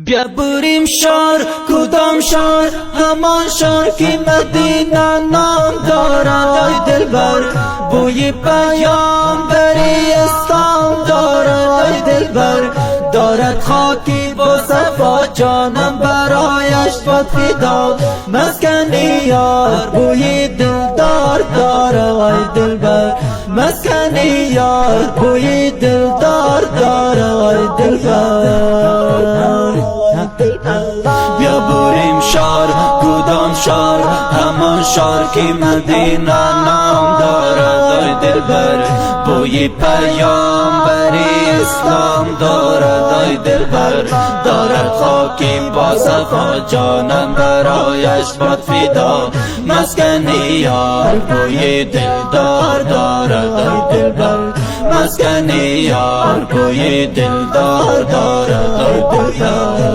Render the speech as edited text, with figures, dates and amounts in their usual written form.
بیا بریم شهر، کدام شهر؟ همان شهر که مدینه نام دارد. ای دلبر بوی پیامبری اسلام دارد. ای دلبر دارد خاکی با صفا، جانم برایش باد فدا. مسکنی یار بوی دلدار دارد. ای دلبر مسکنی یار بوی دلدار دارد. ای دلبر بیا بریم شهر، کدام شهر؟ همان شهر که مدینه نام دارد. ای دلبر بوی پیامبری اسلام دارد. ای دلبر دارد خاکی با صفا، جانم برایش باد فدا. مسکنی یار بوی دلدار دارد. ای دلبر مسکنی یار بوی دلدار دارد. ای دلبر